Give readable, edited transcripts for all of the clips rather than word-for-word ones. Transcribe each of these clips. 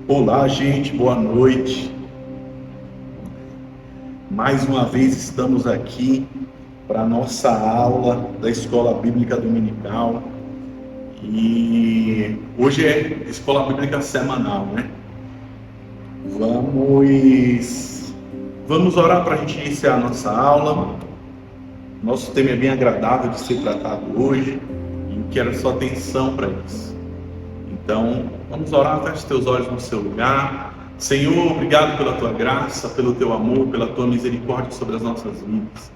Olá, gente, boa noite. Mais uma vez estamos aqui para a nossa aula da Escola Bíblica Dominical. E hoje é Escola Bíblica Semanal, né? Vamos orar para a gente iniciar a nossa aula. Nosso tema é bem agradável de ser tratado hoje e eu quero a sua atenção para isso. Então, vamos orar, feche os teus olhos no seu lugar. Senhor, obrigado pela tua graça, pelo teu amor, pela tua misericórdia sobre as nossas vidas.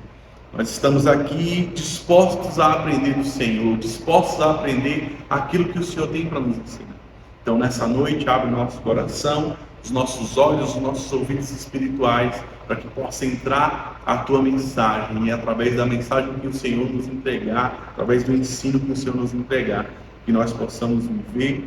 Nós estamos aqui dispostos a aprender do Senhor, dispostos a aprender aquilo que o Senhor tem para nos ensinar. Então, nessa noite, abre o nosso coração, os nossos olhos, os nossos ouvidos espirituais, para que possa entrar a tua mensagem, e através da mensagem que o Senhor nos entregar, através do ensino que o Senhor nos entregar, que nós possamos viver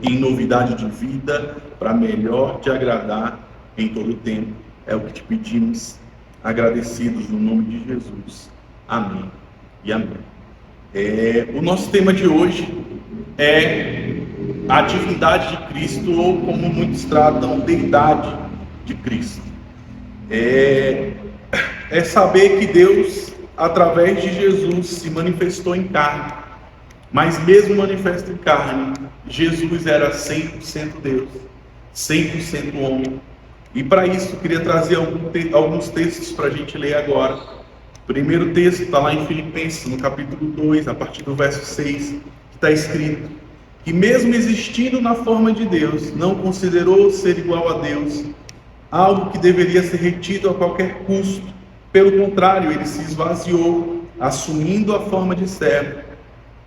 em novidade de vida, para melhor te agradar em todo o tempo. É o que te pedimos, agradecidos no nome de Jesus. Amém e amém. O nosso tema de hoje é a divindade de Cristo, ou como muitos tratam, deidade de Cristo. É saber que Deus, através de Jesus, se manifestou em carne. Mas mesmo manifesto em carne, Jesus era 100% Deus, 100% homem. E para isso eu queria trazer alguns textos para a gente ler agora. O primeiro texto está lá em Filipenses, no capítulo 2, a partir do verso 6, que está escrito que mesmo existindo na forma de Deus, não considerou ser igual a Deus algo que deveria ser retido a qualquer custo. Pelo contrário, ele se esvaziou, assumindo a forma de servo,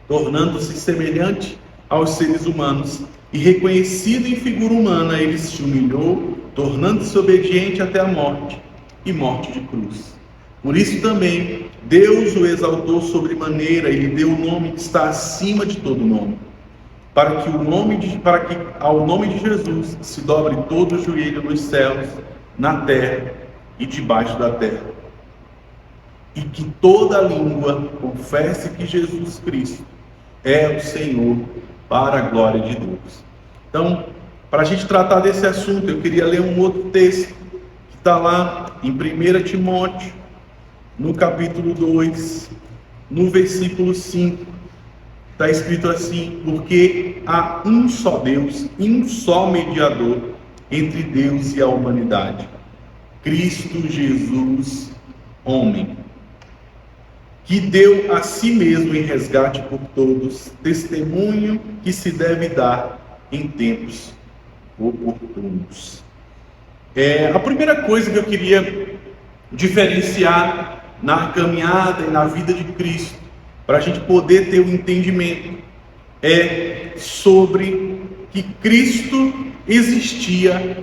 tornando-se semelhante aos seres humanos, e reconhecido em figura humana, ele se humilhou, tornando-se obediente até a morte, e morte de cruz. Por isso também Deus o exaltou sobremaneira e lhe deu o nome que está acima de todo nome, para que ao nome de Jesus se dobre todo o joelho nos céus, na terra e debaixo da terra, e que toda língua confesse que Jesus Cristo é o Senhor, para a glória de Deus. Então, para a gente tratar desse assunto, eu queria ler um outro texto, que está lá em 1 Timóteo, no capítulo 2, no versículo 5, está escrito assim: porque há um só Deus e um só mediador entre Deus e a humanidade, Cristo Jesus, homem, que deu a si mesmo em resgate por todos, testemunho que se deve dar em tempos oportunos. A primeira coisa que eu queria diferenciar na caminhada e na vida de Cristo, para a gente poder ter o entendimento, é sobre que Cristo existia.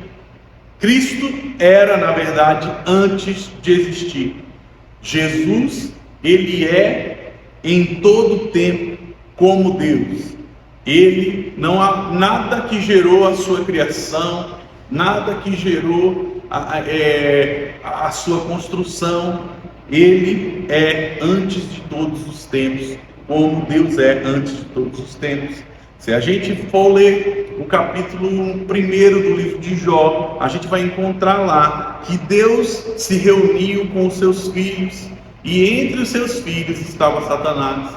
Cristo era, na verdade, antes de existir. Jesus, ele é em todo tempo como Deus. Ele, não há nada que gerou a sua criação, nada que gerou a sua construção. Ele é antes de todos os tempos, como Deus é antes de todos os tempos. Se a gente for ler o capítulo 1 do livro de Jó, a gente vai encontrar lá que Deus se reuniu com os seus filhos, e entre os seus filhos estava Satanás.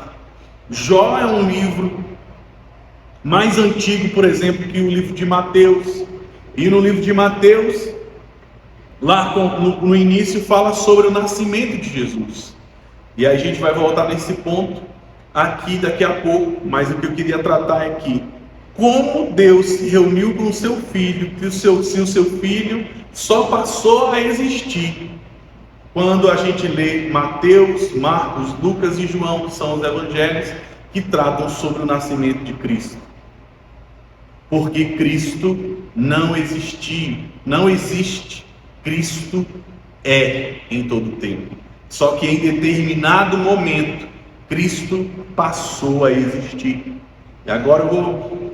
Jó é um livro mais antigo, por exemplo, que o livro de Mateus. E no livro de Mateus, lá no início, fala sobre o nascimento de Jesus. E aí a gente vai voltar nesse ponto aqui daqui a pouco, mas o que eu queria tratar é que como Deus se reuniu com o seu filho, que o seu filho só passou a existir quando a gente lê Mateus, Marcos, Lucas e João, que são os evangelhos que tratam sobre o nascimento de Cristo. Porque Cristo não existe. Cristo é em todo o tempo. Só que em determinado momento, Cristo passou a existir. E agora eu vou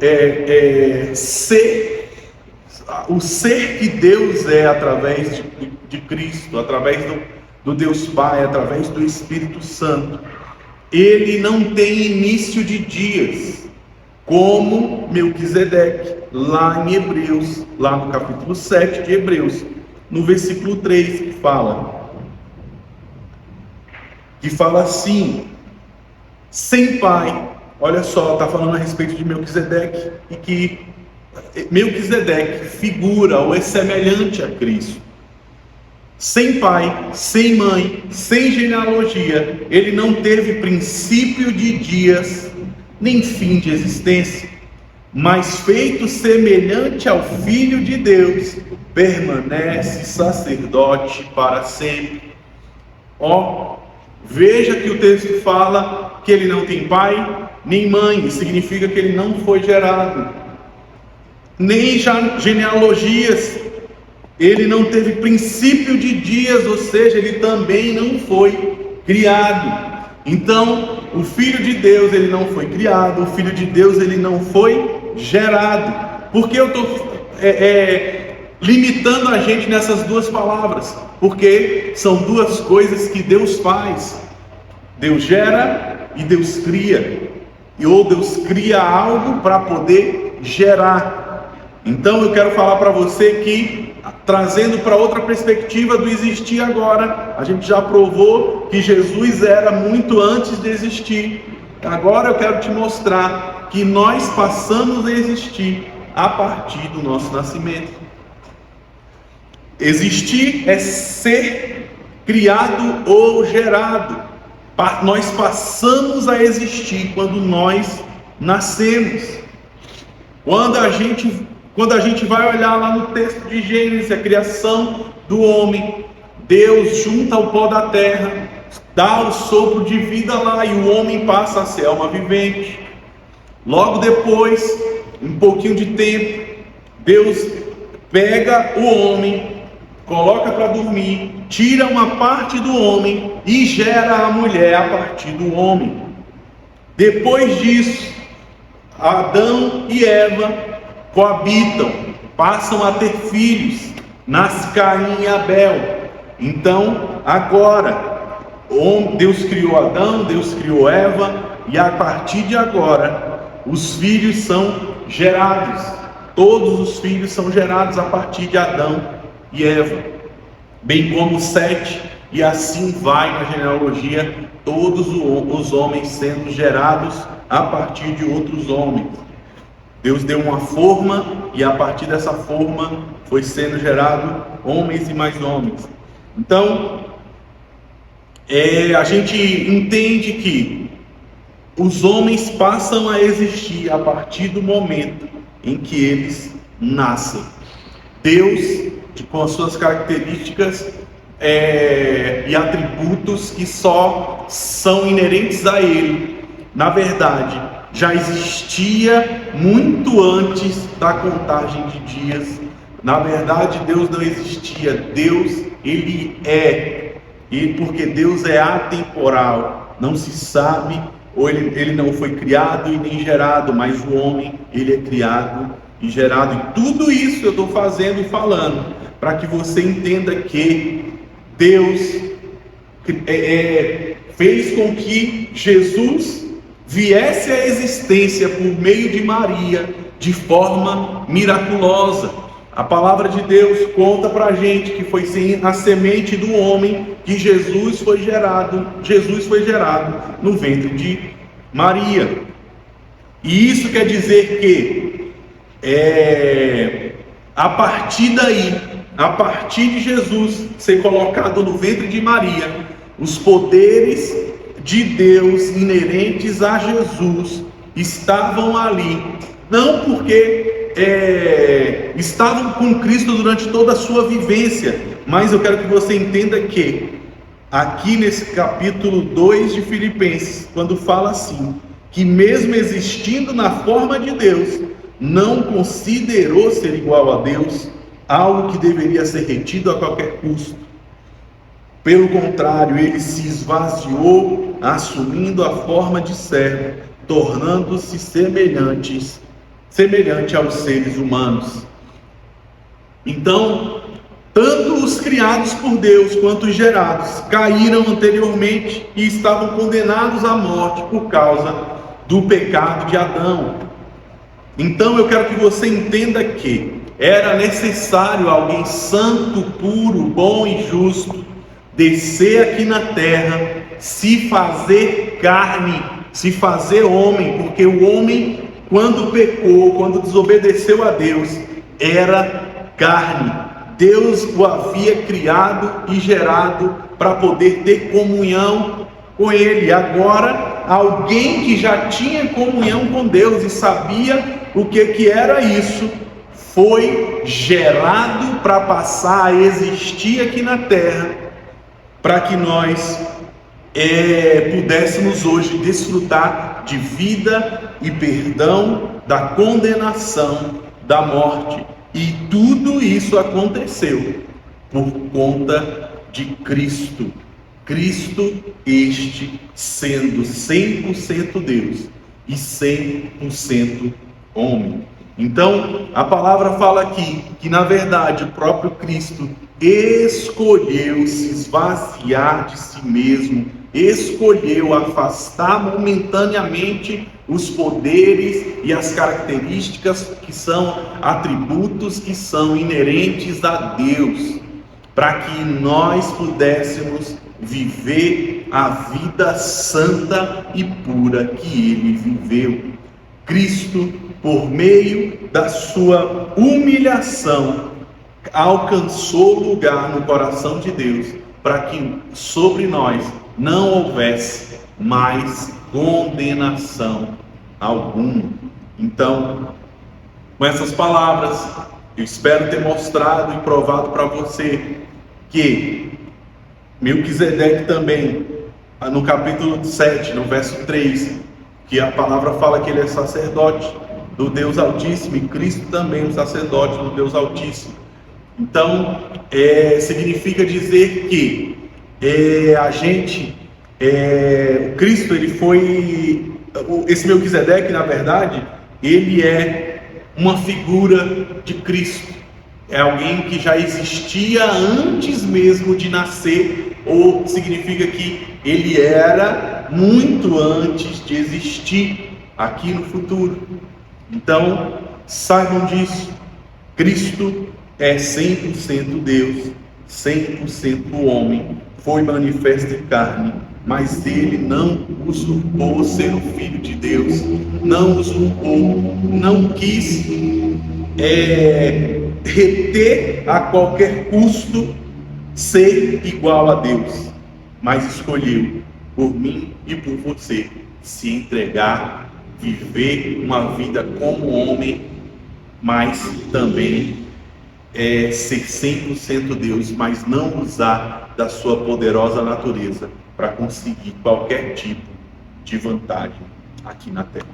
o ser que Deus é através de Cristo, através do Deus Pai, através do Espírito Santo. Ele não tem início de dias, como Melquisedeque, lá em Hebreus, lá no capítulo 7 de Hebreus, no versículo 3, que fala assim: sem pai. Olha só, está falando a respeito de Melquisedeque, e que Melquisedeque figura ou é semelhante a Cristo. Sem pai, sem mãe, sem genealogia, ele não teve princípio de dias, nem fim de existência, mas feito semelhante ao Filho de Deus, permanece sacerdote para sempre. Veja que o texto fala que ele não tem pai nem mãe, isso significa que ele não foi gerado, nem genealogias, ele não teve princípio de dias, ou seja, ele também não foi criado. Então, o Filho de Deus, ele não foi criado, o Filho de Deus, ele não foi gerado. Por que eu estou limitando a gente nessas duas palavras? Porque são duas coisas que Deus faz. Deus gera e Deus cria. Ou Deus cria algo para poder gerar. Então eu quero falar para você que, trazendo para outra perspectiva do existir agora, a gente já provou que Jesus era muito antes de existir. Agora eu quero te mostrar que nós passamos a existir a partir do nosso nascimento. Existir é ser criado ou gerado. Nós passamos a existir quando nós nascemos. Quando a gente vai olhar lá no texto de Gênesis, a criação do homem, Deus junta o pó da terra, dá o sopro de vida lá e o homem passa a ser alma vivente. Logo depois, um pouquinho de tempo, Deus pega o homem, coloca para dormir, tira uma parte do homem e gera a mulher a partir do homem. Depois disso, Adão e Eva coabitam, passam a ter filhos, nasce Caim e Abel. Então, agora, Deus criou Adão, Deus criou Eva, e a partir de agora, os filhos são gerados. Todos os filhos são gerados a partir de Adão e Eva, bem como Sete, e assim vai na genealogia, todos os homens sendo gerados a partir de outros homens. Deus deu uma forma e a partir dessa forma foi sendo gerado homens e mais homens. Então, a gente entende que os homens passam a existir a partir do momento em que eles nascem. Deus, com as suas características e atributos que só são inerentes a Ele, na verdade, já existia muito antes da contagem de dias. Na verdade, Deus não existia. Deus, Ele é. E porque Deus é atemporal, não se sabe, ou ele não foi criado e nem gerado, mas o homem, ele é criado e gerado. E tudo isso eu estou fazendo e falando para que você entenda que Deus fez com que Jesus viesse à existência por meio de Maria de forma miraculosa. A palavra de Deus conta para a gente que foi a semente do homem que Jesus foi gerado no ventre de Maria. E isso quer dizer que a partir daí, a partir de Jesus ser colocado no ventre de Maria, os poderes de Deus inerentes a Jesus estavam ali, não porque estavam com Cristo durante toda a sua vivência, mas eu quero que você entenda que aqui nesse capítulo 2 de Filipenses, quando fala assim, que mesmo existindo na forma de Deus, não considerou ser igual a Deus algo que deveria ser retido a qualquer custo. Pelo contrário, ele se esvaziou, assumindo a forma de servo, tornando-se semelhante aos seres humanos. Então, tanto os criados por Deus quanto os gerados caíram anteriormente e estavam condenados à morte por causa do pecado de Adão. Então eu quero que você entenda que era necessário alguém santo, puro, bom e justo descer aqui na terra, se fazer carne, se fazer homem, porque o homem, quando pecou, quando desobedeceu a Deus, era carne. Deus o havia criado e gerado para poder ter comunhão com Ele. Agora, alguém que já tinha comunhão com Deus e sabia o que era isso, foi gerado para passar a existir aqui na terra, para que nós pudéssemos hoje desfrutar de vida e perdão da condenação, da morte. E tudo isso aconteceu por conta de Cristo. Cristo este sendo 100% Deus e 100% homem. Então, a palavra fala aqui que, na verdade, o próprio Cristo escolheu se esvaziar de si mesmo, escolheu afastar momentaneamente os poderes e as características que são atributos que são inerentes a Deus, para que nós pudéssemos viver a vida santa e pura que Ele viveu. Cristo, por meio da sua humilhação, alcançou lugar no coração de Deus, para que sobre nós não houvesse mais condenação alguma. Então, com essas palavras, eu espero ter mostrado e provado para você que Melquisedeque também, no capítulo 7, no verso 3, que a palavra fala que ele é sacerdote do Deus Altíssimo, e Cristo também é um sacerdote do Deus Altíssimo. Então, significa dizer que Cristo, ele foi, esse Melquisedeque, na verdade, ele é uma figura de Cristo. É alguém que já existia antes mesmo de nascer, ou significa que ele era muito antes de existir aqui no futuro. Então, saibam disso. Cristo é 100% Deus, 100% homem, foi manifesto em carne, mas ele não usurpou ser o Filho de Deus, não usurpou, não quis reter a qualquer custo ser igual a Deus, mas escolheu por mim e por você se entregar, viver uma vida como homem, mas também ser 100% Deus, mas não usar da sua poderosa natureza para conseguir qualquer tipo de vantagem aqui na terra.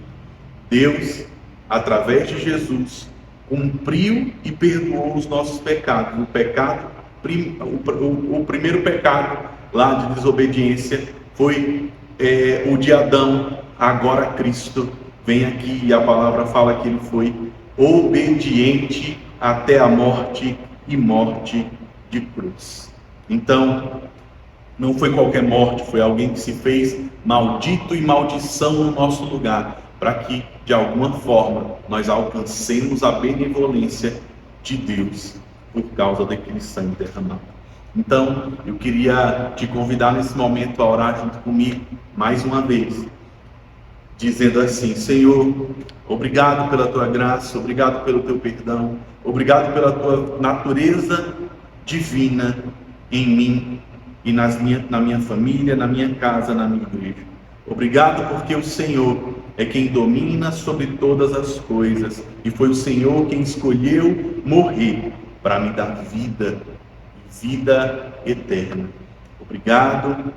Deus, através de Jesus, cumpriu e perdoou os nossos pecados. O primeiro pecado lá de desobediência foi o de Adão. Agora Cristo vem aqui e a palavra fala que ele foi obediente até a morte e morte de cruz. Então, não foi qualquer morte, foi alguém que se fez maldito e maldição no nosso lugar, para que, de alguma forma, nós alcancemos a benevolência de Deus por causa daquele sangue derramado. Então, eu queria te convidar nesse momento a orar junto comigo, mais uma vez, dizendo assim: Senhor, obrigado pela tua graça, obrigado pelo teu perdão, obrigado pela tua natureza divina em mim e na minha família, na minha casa, na minha igreja. Obrigado porque o Senhor é quem domina sobre todas as coisas, e foi o Senhor quem escolheu morrer para me dar vida eterna. Obrigado.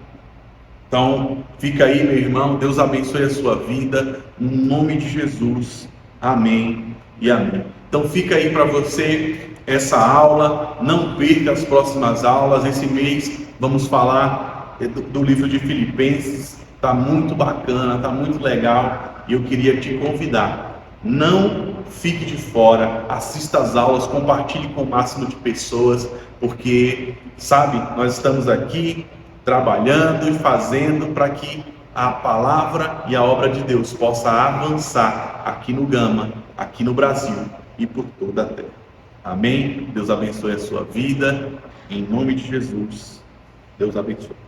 Então, fica aí, meu irmão. Deus abençoe a sua vida, no nome de Jesus. Amém e amém. Então, fica aí para você essa aula. Não perca as próximas aulas. Esse mês vamos falar do livro de Filipenses. Está muito bacana, está muito legal. E eu queria te convidar. Não fique de fora. Assista às aulas, compartilhe com o máximo de pessoas. Porque, sabe, nós estamos aqui trabalhando e fazendo para que a palavra e a obra de Deus possa avançar aqui no Gama aqui no Brasil e por toda a terra. Amém? Deus abençoe a sua vida, em nome de Jesus. Deus abençoe.